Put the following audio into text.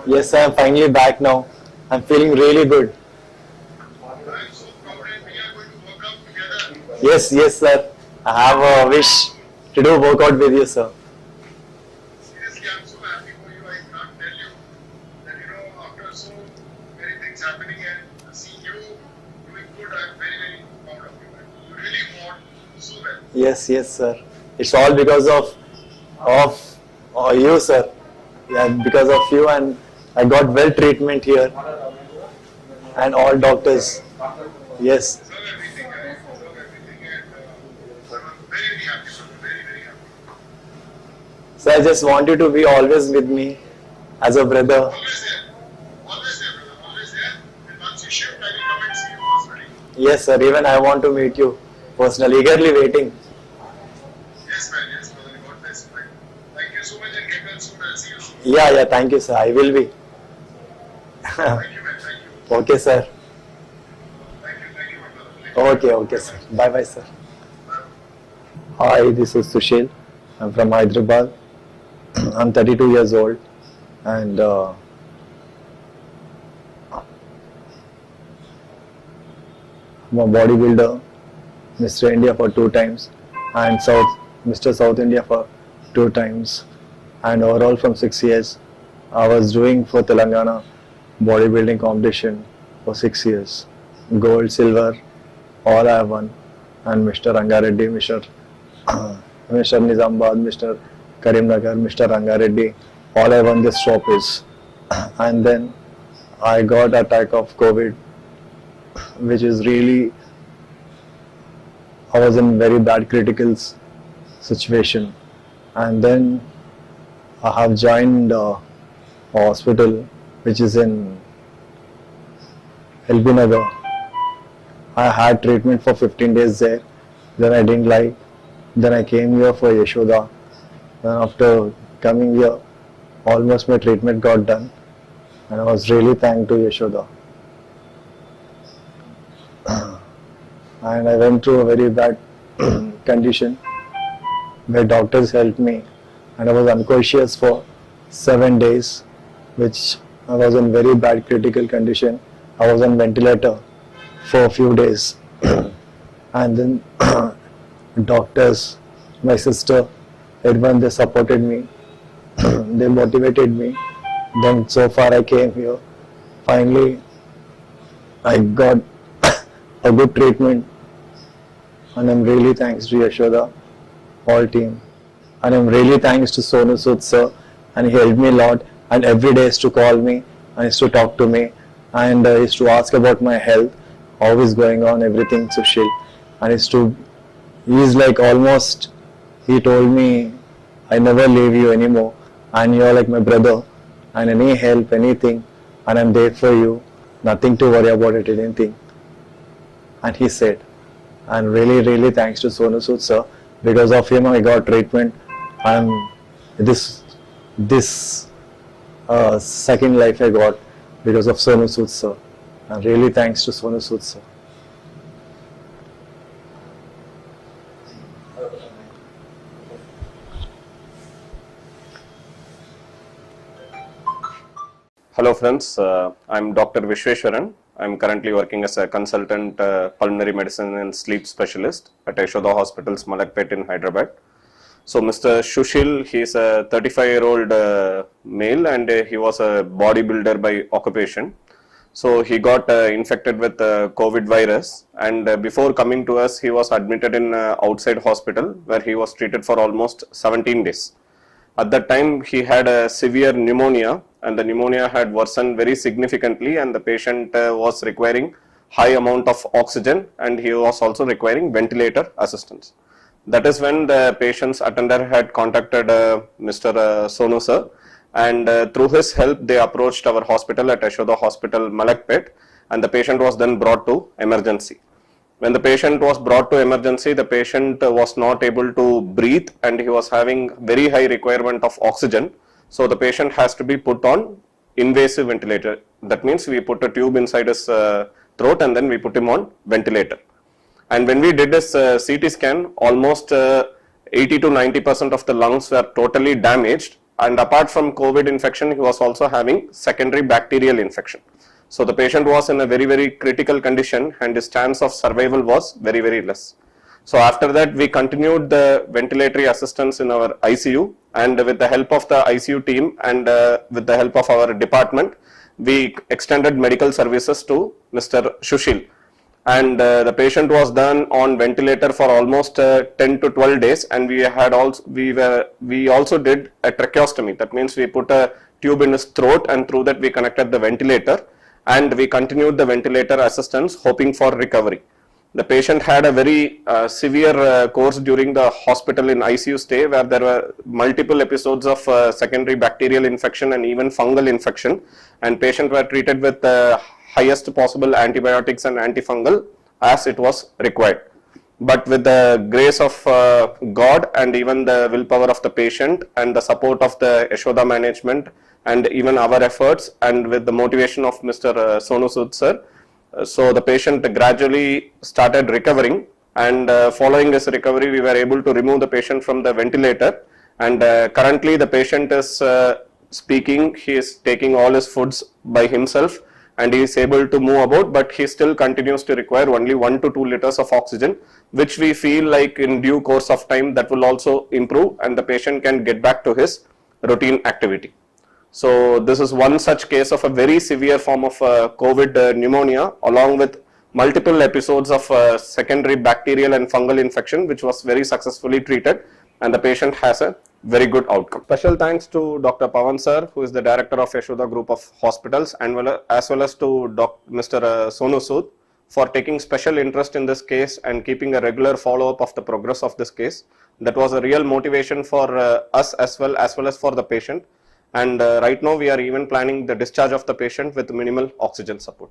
Yes, I am finally back now. I'm feeling really good. I'm so proud and we are going to work out together. Yes, yes, sir. I have a wish to do workout with you, sir. Seriously, I'm so happy for you. I can't tell you that after so many things happening and seeing you doing good, I'm very, very proud of you. And you really fought so well. Yes, yes, sir. It's all because of you, sir. Yeah, because of you, and I got well treatment here, and all doctors. Yes. Deserve everything, guys. Deserve everything. And I'm very, very happy for you. Very, very happy. So I just want you to be always with me as a brother. Always there. Always there, brother. Always there. And once you shift, I will come and see you personally. Yes, sir. Even I want to meet you personally. Eagerly waiting. Yes, man. Yes, brother. God bless you. Thank you so much and get well soon. I'll see you soon. Yeah, yeah. Thank you, sir. I will be. Thank you, man. Thank you. Okay, sir. Thank you, my brother. Thank you. Okay, okay, sir. Bye, bye, sir. Hi, this is Sushil. I'm from Hyderabad. I'm 32 years old, and I'm a bodybuilder, Mr. India for 2 times, and Mr. South India for 2 times, and overall from 6 years. I was doing for Telangana bodybuilding competition for 6 years. Gold, silver, all I have won, and Mr. Rangareddy, Mr. Nizamabad, Mr. Karimnagar, Mr. Rangareddy, all I won this trophies. And then I got attack of COVID, which is really, I was in very bad critical situation. And then I have joined a hospital which is in LB Nagar. I had treatment for 15 days there. Then I didn't like. Then I came here for Yashoda. Then after coming here, almost my treatment got done. And I was really thankful to Yashoda. And I went through a very bad condition where doctors helped me. And I was unconscious for 7 days, which I was in very bad critical condition. I was on ventilator for a few days. And then doctors, my sister, everyone, they supported me. They motivated me. Then so far I came here. Finally, I got a good treatment. And I'm really thanks to Yashoda, all team. And I'm really thanks to Sonu Sood sir. And he helped me a lot. And every day he used to call me and he used to talk to me. And he used to ask about my health, how is going on, everything, Sushil. And he's like almost, he told me, I never leave you anymore. And you're like my brother. And any help, anything, and I'm there for you. Nothing to worry about it, anything. And he said, and really, really thanks to Sonu Sood sir. Because of him, I got treatment. I'm this second life I got because of Sonu Sood sir. And really thanks to Sonu Sood sir. Hello friends, I'm Dr. Vishweshwaran. I'm currently working as a consultant pulmonary medicine and sleep specialist at Yashoda Hospitals, Malakpet in Hyderabad. So Mr. Sushil, he is a 35-year-old male and he was a bodybuilder by occupation. So he got infected with COVID virus, and before coming to us, he was admitted in outside hospital where he was treated for almost 17 days. At that time, he had a severe pneumonia and the pneumonia had worsened very significantly, and the patient was requiring high amount of oxygen, and he was also requiring ventilator assistance. That is when the patient's attender had contacted Mr. Sonu sir, and through his help they approached our hospital at Yashoda Hospital, Malakpet, and the patient was then brought to emergency. When the patient was brought to emergency, the patient was not able to breathe and he was having very high requirement of oxygen. So the patient has to be put on invasive ventilator. That means we put a tube inside his throat and then we put him on ventilator. And when we did this CT scan, almost 80 to 90% of the lungs were totally damaged. And apart from COVID infection, he was also having secondary bacterial infection. So the patient was in a very, very critical condition and his chance of survival was very, very less. So after that, we continued the ventilatory assistance in our ICU, and with the help of the ICU team and with the help of our department, we extended medical services to Mr. Shushil. And the patient was done on ventilator for almost 10 to 12 days, and we also did a tracheostomy. That means we put a tube in his throat, and through that we connected the ventilator, and we continued the ventilator assistance, hoping for recovery. The patient had a very severe course during the hospital in ICU stay, where there were multiple episodes of secondary bacterial infection and even fungal infection, and patient were treated with highest possible antibiotics and antifungal as it was required. But with the grace of God and even the willpower of the patient and the support of the Yashoda management and even our efforts, and with the motivation of Mr. Sonu Sood sir, so the patient gradually started recovering, and following this recovery we were able to remove the patient from the ventilator, and currently the patient is speaking, he is taking all his foods by himself and he is able to move about, but he still continues to require only 1 to 2 liters of oxygen, which we feel like in due course of time that will also improve and the patient can get back to his routine activity. So this is one such case of a very severe form of COVID pneumonia, along with multiple episodes of secondary bacterial and fungal infection, which was very successfully treated, and the patient has a very good outcome. Special thanks to Dr. Pawan sir, who is the director of Yashoda Group of Hospitals, and as well as to Mr. Sonu Sood for taking special interest in this case and keeping a regular follow-up of the progress of this case. That was a real motivation for us as well as for the patient. And right now we are even planning the discharge of the patient with minimal oxygen support.